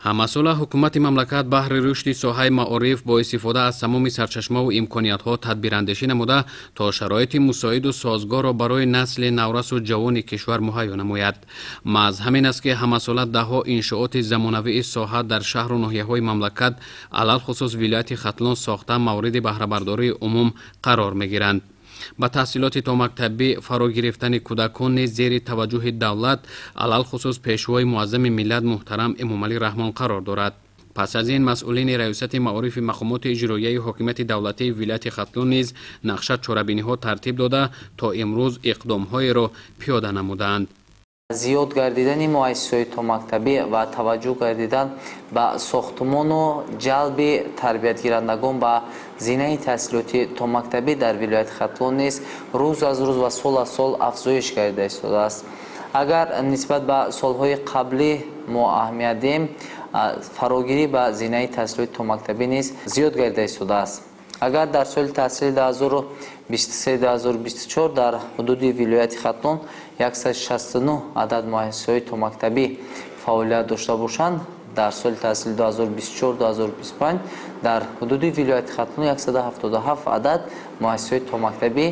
ҳамасола ҳукумати мамлакат баҳри рушди соҳаи маориф бо истифода аз тамоми сарчашмаву имкониятҳо тадбирандешӣ намуда то шароити мусоиду созгорро барои насли наврасу ҷавони кишвар муҳайё намояд. маъз ҳамин аст ки ҳамасола даҳҳо иншооти замонавии соҳа дар шаҳру ноҳияҳои мамлакат алалхусус вилояти хатлон сохта мавриди баҳрабардории умум қарор мегиранд. ба таҳсилоти томактабӣ фаро гирифтани кӯдакон низ зери таваҷҷӯҳи давлат алалхусус пешвои муаззами миллат муҳтарам Эмомалӣ Раҳмон қарор дорад. пас аз ин масъулини раёсати маорифи мақомоти иҷроияи ҳокимияти давлатии вилояти хатлон низ нақша чорабиниҳо тартиб дода то имрӯз иқдомҳоеро пиёда намуданд. зиёд гардидани муассисаҳои томактабӣ ва таваҷҷӯҳ гардидан ба сохтмону ҷалби тарбиятгирандагон ба зинаи таҳсилоти томактабӣ дар вилояти хатлон низ рӯз аз рӯз ва сол аз сол афзоиш карда истодааст. агар нисбат ба солҳои қаблӣ мо аҳамият диҳем, фарогирӣ ба зинаи таҳсилоти томактабӣ низ зиёд гардида истодааст. агар дар соли таҳсили 2023-2024 дар ҳудуди вилояти хатлон 169 адад муассисаҳои томактабӣ фаъолият дошта бошанд, дар соли таҳсили 2024-2025 дар ҳудуди вилояти хатлон 177 адад муассисаҳои томактабӣ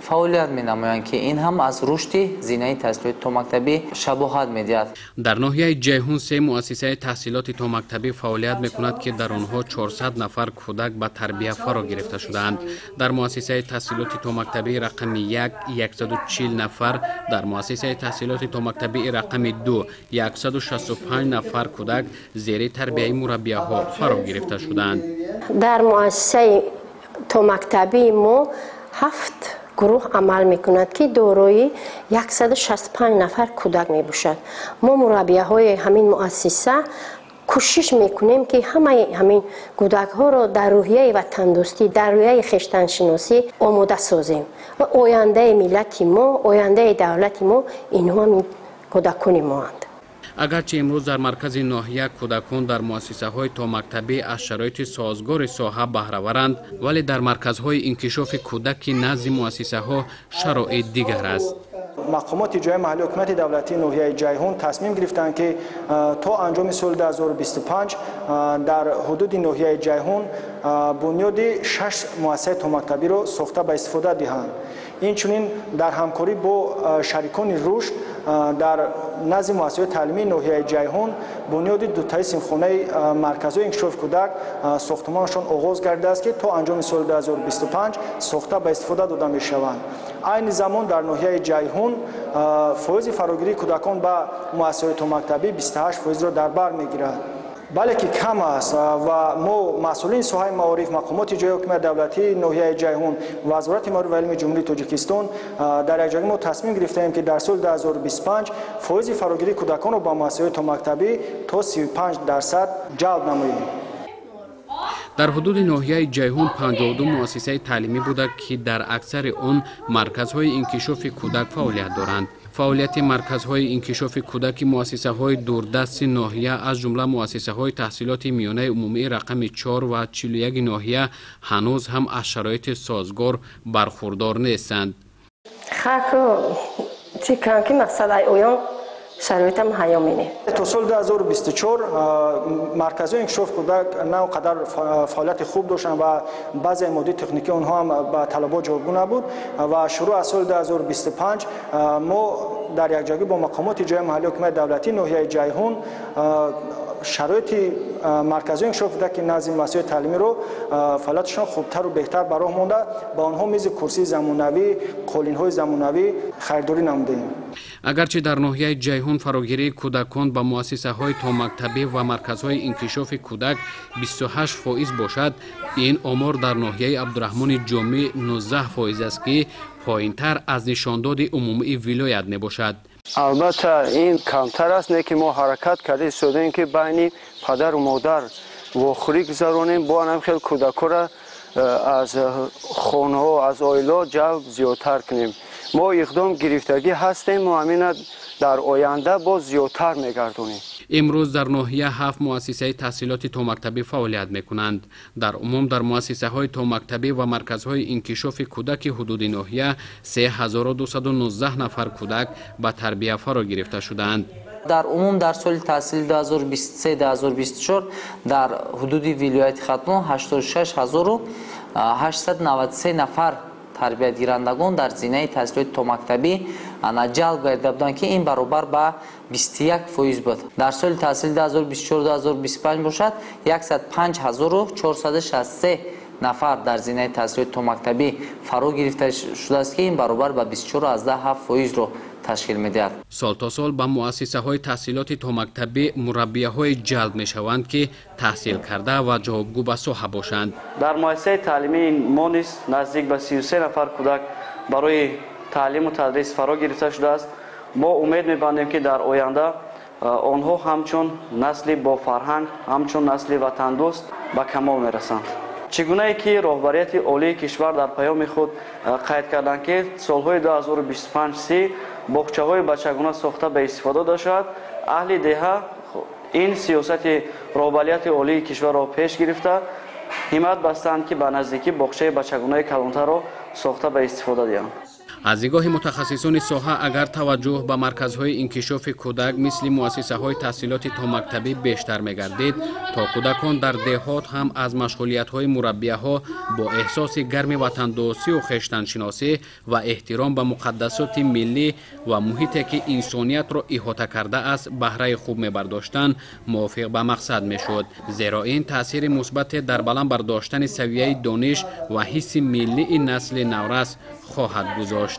фаъолият менамоянд ки ин ҳам аз рушди зинаи таҳсилоти томактабӣ шабоҳат медиҳад. дар ноҳияи ҷайҳун 3 муассисаи таҳсилоти томактабӣ фаъолият мекунад ки дар онҳо 400 нафар кӯдак ба тарбия фаро гирифта шудаанд. дар муассисаи таҳсилоти томактабии рақами 1 140 нафар, дар муассисаи таҳсилоти томактабии рақами 2 165 нафар кӯдак зери тарбияи мураббияҳо фаро гирифта шудаанд. дар муассисаи томактабии мо 7 гурӯҳ амал мекунад ки дорои 165 нафар кӯдак мебошад. мо мураббияҳои ҳамин муассиса кӯшиш мекунем ки ҳамаи ҳамин кӯдакҳоро дар рӯҳияи ватандӯстӣ, дар рӯҳияи хештаншиносӣ омода созем ва ояндаи миллати мо, ояндаи давлати мо инҳо ҳамин кӯдакони моанд. агарчи имрӯз дар маркази ноҳия кӯдакон дар муассисаҳои томактабӣ аз шароити созгори соҳа баҳраваранд, вале дар марказҳои инкишофи кӯдаки назди муассисаҳо шароит дигар аст. мақомоти иҷроияи маҳаллии ҳукумати давлатии ноҳияи ҷайҳун тасмим гирифтанд ки то анҷоми соли 2025 дар ҳудуди ноҳияи ҷайҳун бунёди 6 муассисаи томактабиро сохта ба истифода диҳанд. инчунин дар ҳамкорӣ бо шарикони рушд дар назди муассисаҳои таълимии ноҳияи ҷайҳун бунёди дутаи синфхонаи марказҳои инкишофи кӯдак сохтмонашон оғоз гардидааст ки то анҷоми соли 2025 сохта ба истифода дода мешаванд. айни замон дар ноҳияи ҷайҳун фоизи фарогирии кӯдакон ба муассисаҳои томактабӣ 28%-ро дар бар мегирад. бале ки кам аст ва мо масъулини соҳаи маориф, мақомоти иҷроияи ҳукумати давлатии ноҳияи ҷайҳун, вазорати маориф ва илми ҷумҳурии Тоҷикистон дар якҷоягӣ мо тасмим гирифтаем ки дар соли 2025 фоизи фарогирии кӯдаконро ба муассисаҳои томактабӣ то 35% ҷалб намоем. дар ҳудуди ноҳияи ҷайҳун 52 муассисаи таълимӣ буда ки дар аксари он марказҳои инкишофи кӯдак фаъолият доранд. фаъолияти марказҳои инкишофи кӯдаки муассисаҳои дурдасти ноҳия аз ҷумла муассисаҳои таҳсилоти миёнаи умумии рақами 4 ва 41 ноҳия ҳанӯз ҳам аз шароити созгор бархурдор нестанд. халкро чӣ кам ки масъалаи оён шароитам ҳаё мене. то соли 2024 марказҳои инкишофи кӯдак нав қадар фаъолияти хуб доштанд ва баъзеи модди техникӣ онҳо ҳам ба талабот ҷавобгӯ набуд ва шурӯъ аз соли 2025 мо дар якҷоягӣ бо мақомоти иҷроияи маҳаллии ҳукумати давлатии ноҳияи ҷайҳун шароити марказҳои инкишофи кӯдаки назди муассисаҳои таълимиро фаъолияташон хубтару беҳтар ба роҳ монда ба онҳо мизи курсии замонавӣ, қолинҳои замонавӣ харидорӣ намудем. агарчи дар ноҳияи ҷайҳун фарогирии кӯдакон ба муассисаҳои томактабӣ ва марказҳои инкишофи кӯдак 28% бошад, ин омор дар ноҳияи Абдураҳмони Ҷомӣ 19% аст ки поинтар аз нишондоди умумии вилоят мебошад. албатта ин камтар аст, не ки мо ҳаракат карда истодем ки байни падару модар вохӯрӣ гузаронем, бо анам хел кӯдакҳоро аз хонаҳо, аз оилаҳо ҷалб зиёдтар кунем. мо иқдом гирифтагӣ ҳастем ва амина дар оянда боз зиёдтар мегардонем. имрӯз дар ноҳия 7 муассисаи таҳсилоти томактабӣ фаъолият мекунанд. дар умум дар муассисаҳои томактабӣ ва марказҳои инкишофи кӯдаки ҳудуди ноҳия 3219 нафар кӯдак ба тарбия фаро гирифта шудаанд. در عموم در سال تحصیل 2023-2024 در حدود ولایت ختمون 86893 نفر تربیت گیرندگان در زینه تحصیلات تا مکتبی جلب گردیده بودند که این برابر به 21% بود. در سال تحصیل 2024-2025 باشد 105463 نفر در زینه تحصیلات تا مکتبی فرا گرفته شده است که این برابر به 24.7% رو تشکیل می‌دهد. سال تا سال به مؤسسه های تحصیلات تا مکتبی مربیه های جلب می شوند که تحصیل کرده و جوابگو به ساحه باشند. در مؤسسه تعلیمی ما نیز نزدیک به 33 نفر کودک برای تعلیم و تدریس فرا گرفته شده است. ما امید می‌بندیم که در آینده آنها همچون نسلی با فرهنگ، همچون نسلی وطن دوست به کمال می‌رسند. چگونه ای که رهبریت عالی کشور در پیام خود قید کردند که سالهای 2025-30 باغچه‌های بچگانه ساخته به استفاده داشت، اهل دهه این سیاست رهبریت عالی کشور را پیش گرفته همت بستند که به نزدیکی باغچه بچگانه کلانتر را ساخته به استفاده دهند. از دیدگاه متخصصان ساحه اگر توجه به مرکزهای انکشاف کودک مثل مؤسسه های تحصیلات تا مکتبی بیشتر می‌گردید تا کودکان در دهات هم از مشغولیت های مربیه ها با احساس گرم وطن دوستی و خویشتن شناسی و احترام به مقدسات ملی و محیطی که انسانیت را احاطه کرده است بهره خوب می‌برداشتن موافق به مقصد میشد، زیرا این تاثیر مثبت در بلند برداشتن سویه دانش و حس ملی این نسل نورس خواهد گذاشت.